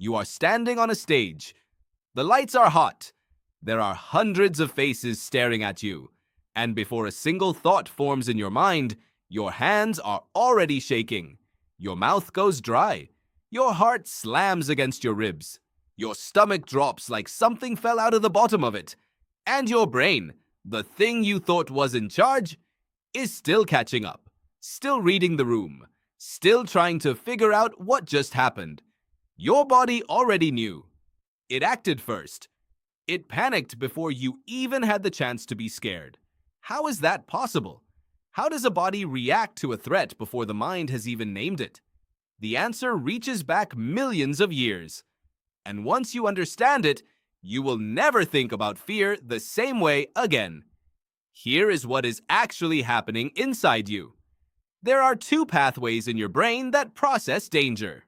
You are standing on a stage. The lights are hot. There are hundreds of faces staring at you. And before a single thought forms in your mind, your hands are already shaking. Your mouth goes dry. Your heart slams against your ribs. Your stomach drops like something fell out of the bottom of it. And your brain, the thing you thought was in charge, is still catching up, still reading the room, still trying to figure out what just happened. Your body already knew. It acted first. It panicked before you even had the chance to be scared. How is that possible? How does a body react to a threat before the mind has even named it? The answer reaches back millions of years. And once you understand it, you will never think about fear the same way again. Here is what is actually happening inside you. There are two pathways in your brain that process danger.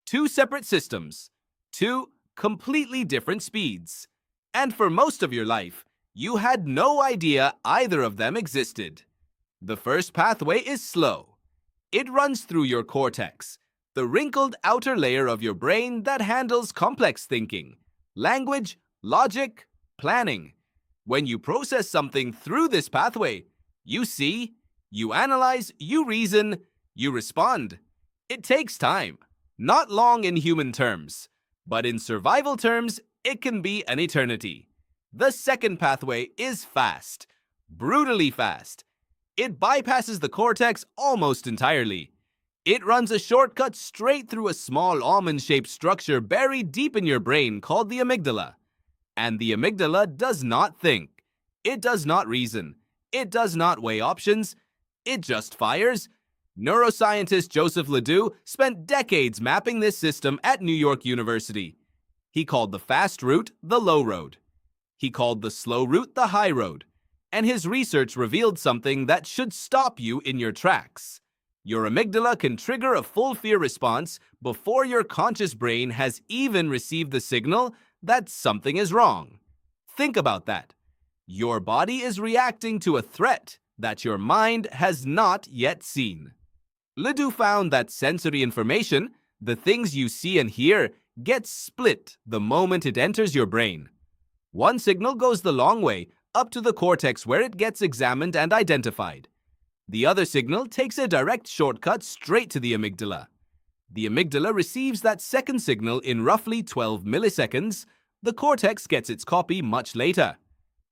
Two separate systems. Two completely different speeds. And for most of your life, you had no idea either of them existed. The first pathway is slow. It runs through your cortex, the wrinkled outer layer of your brain that handles complex thinking, language, logic, planning. When you process something through this pathway, you see, you analyze, you reason, you respond. It takes time, not long in human terms, but in survival terms, it can be an eternity. The second pathway is fast, brutally fast. It bypasses the cortex almost entirely. It runs a shortcut straight through a small almond-shaped structure buried deep in your brain called the amygdala. And the amygdala does not think. It does not reason. It does not weigh options. It just fires. Neuroscientist Joseph LeDoux spent decades mapping this system at New York University. He called the fast route the low road. He called the slow route the high road. And his research revealed something that should stop you in your tracks. Your amygdala can trigger a full fear response before your conscious brain has even received the signal that something is wrong. Think about that. Your body is reacting to a threat that your mind has not yet seen. LeDoux found that sensory information, the things you see and hear, gets split the moment it enters your brain. One signal goes the long way, up to the cortex where it gets examined and identified. The other signal takes a direct shortcut straight to the amygdala. The amygdala receives that second signal in roughly 12 milliseconds. The cortex gets its copy much later.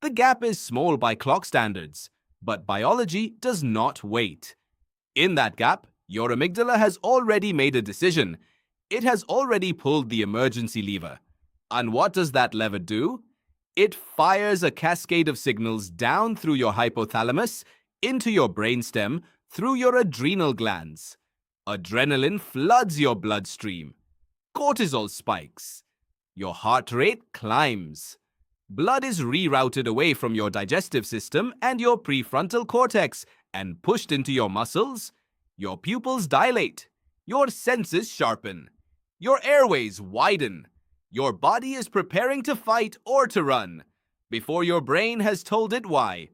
The gap is small by clock standards, but biology does not wait. In that gap, your amygdala has already made a decision. It has already pulled the emergency lever. And what does that lever do? It fires a cascade of signals down through your hypothalamus, into your brainstem, through your adrenal glands. Adrenaline floods your bloodstream. Cortisol spikes. Your heart rate climbs. Blood is rerouted away from your digestive system and your prefrontal cortex and pushed into your muscles. Your pupils dilate. Your senses sharpen. Your airways widen. Your body is preparing to fight or to run before your brain has told it why.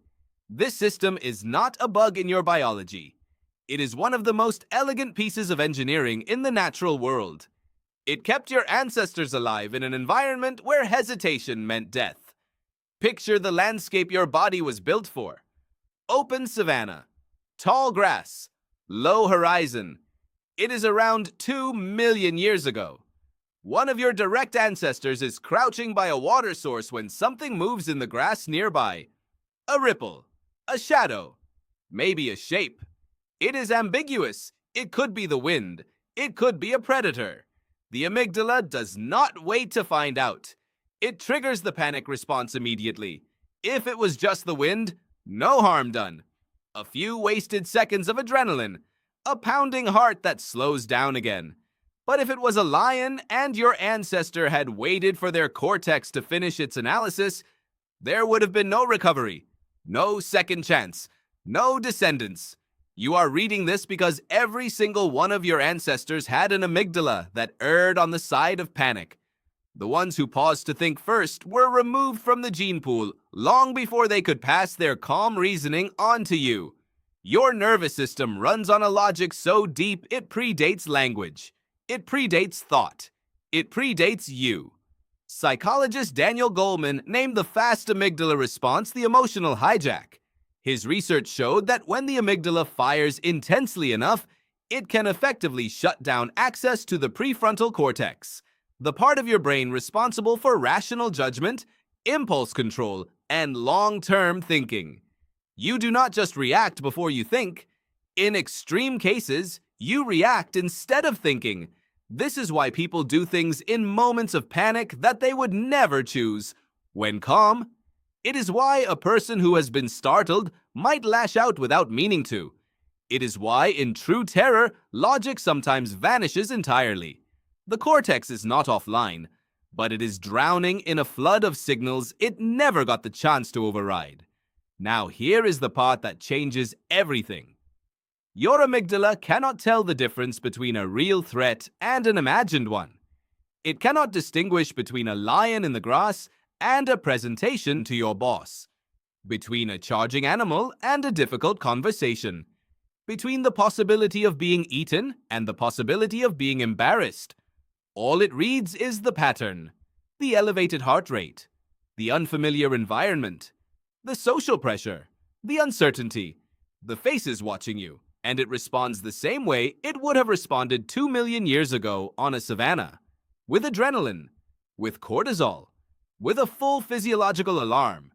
This system is not a bug in your biology. It is one of the most elegant pieces of engineering in the natural world. It kept your ancestors alive in an environment where hesitation meant death. Picture the landscape your body was built for. Open savanna, tall grass, low horizon. It is around 2 million years ago. One of your direct ancestors is crouching by a water source when something moves in the grass nearby. A ripple, a shadow, maybe a shape. It is ambiguous. It could be the wind. It could be a predator. The amygdala does not wait to find out. It triggers the panic response immediately. If it was just the wind, no harm done. A few wasted seconds of adrenaline, a pounding heart that slows down again. But if it was a lion and your ancestor had waited for their cortex to finish its analysis, there would have been no recovery, no second chance, no descendants. You are reading this because every single one of your ancestors had an amygdala that erred on the side of panic. The ones who paused to think first were removed from the gene pool long before they could pass their calm reasoning on to you. Your nervous system runs on a logic so deep it predates language. It predates thought. It predates you. Psychologist Daniel Goleman named the fast amygdala response the emotional hijack. His research showed that when the amygdala fires intensely enough, it can effectively shut down access to the prefrontal cortex, the part of your brain responsible for rational judgment, impulse control, and long-term thinking. You do not just react before you think. In extreme cases, you react instead of thinking. This is why people do things in moments of panic that they would never choose when calm. It is why a person who has been startled might lash out without meaning to. It is why, in true terror, logic sometimes vanishes entirely. The cortex is not offline, but it is drowning in a flood of signals it never got the chance to override. Now here is the part that changes everything. Your amygdala cannot tell the difference between a real threat and an imagined one. It cannot distinguish between a lion in the grass and a presentation to your boss, between a charging animal and a difficult conversation, between the possibility of being eaten and the possibility of being embarrassed. All it reads is the pattern, the elevated heart rate, the unfamiliar environment, the social pressure, the uncertainty, the faces watching you, and it responds the same way it would have responded 2 million years ago on a savanna, with adrenaline, with cortisol, with a full physiological alarm.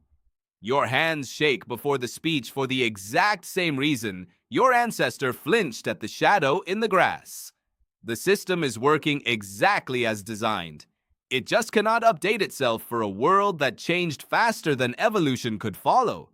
Your hands shake before the speech for the exact same reason your ancestor flinched at the shadow in the grass. The system is working exactly as designed. It just cannot update itself for a world that changed faster than evolution could follow.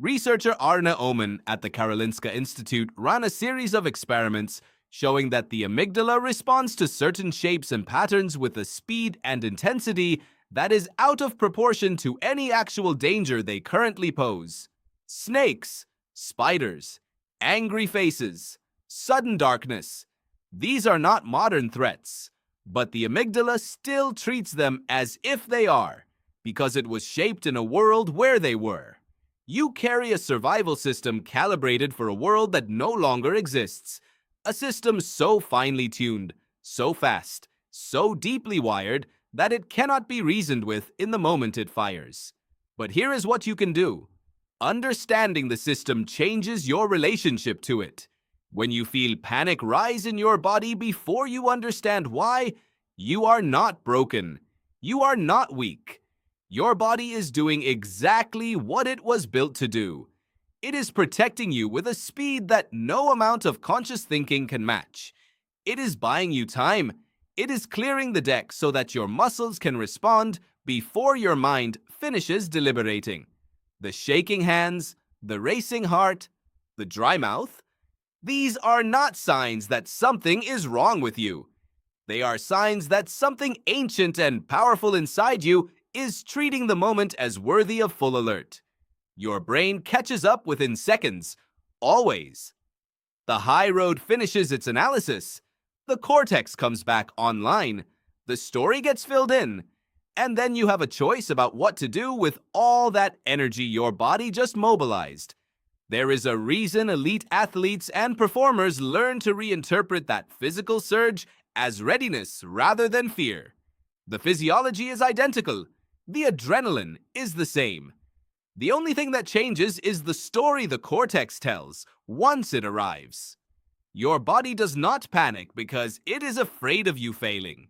Researcher Arne Ohman at the Karolinska Institute ran a series of experiments showing that the amygdala responds to certain shapes and patterns with a speed and intensity that is out of proportion to any actual danger they currently pose. Snakes, spiders, angry faces, sudden darkness. These are not modern threats, but the amygdala still treats them as if they are, because it was shaped in a world where they were. You carry a survival system calibrated for a world that no longer exists, a system so finely tuned, so fast, so deeply wired that it cannot be reasoned with in the moment it fires. But here is what you can do. Understanding the system changes your relationship to it. When you feel panic rise in your body before you understand why, you are not broken. You are not weak. Your body is doing exactly what it was built to do. It is protecting you with a speed that no amount of conscious thinking can match. It is buying you time. It is clearing the deck so that your muscles can respond before your mind finishes deliberating. The shaking hands, the racing heart, the dry mouth, these are not signs that something is wrong with you. They are signs that something ancient and powerful inside you is treating the moment as worthy of full alert. Your brain catches up within seconds, always. The high road finishes its analysis. The cortex comes back online. The story gets filled in. And then you have a choice about what to do with all that energy your body just mobilized. There is a reason elite athletes and performers learn to reinterpret that physical surge as readiness rather than fear. The physiology is identical. The adrenaline is the same. The only thing that changes is the story the cortex tells once it arrives. Your body does not panic because it is afraid of you failing.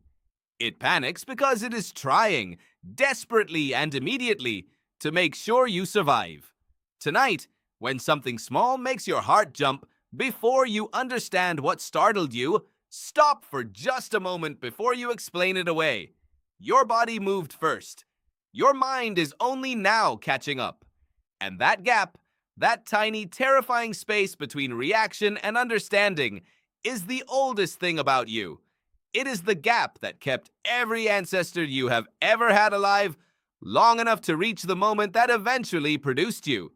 It panics because it is trying, desperately and immediately, to make sure you survive. Tonight, when something small makes your heart jump before you understand what startled you, stop for just a moment before you explain it away. Your body moved first. Your mind is only now catching up. And that gap, that tiny, terrifying space between reaction and understanding, is the oldest thing about you. It is the gap that kept every ancestor you have ever had alive long enough to reach the moment that eventually produced you.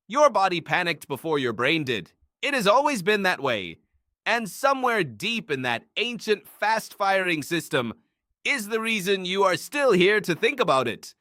Your body panicked before your brain did. It has always been that way. And somewhere deep in that ancient, fast-firing system is the reason you are still here to think about it.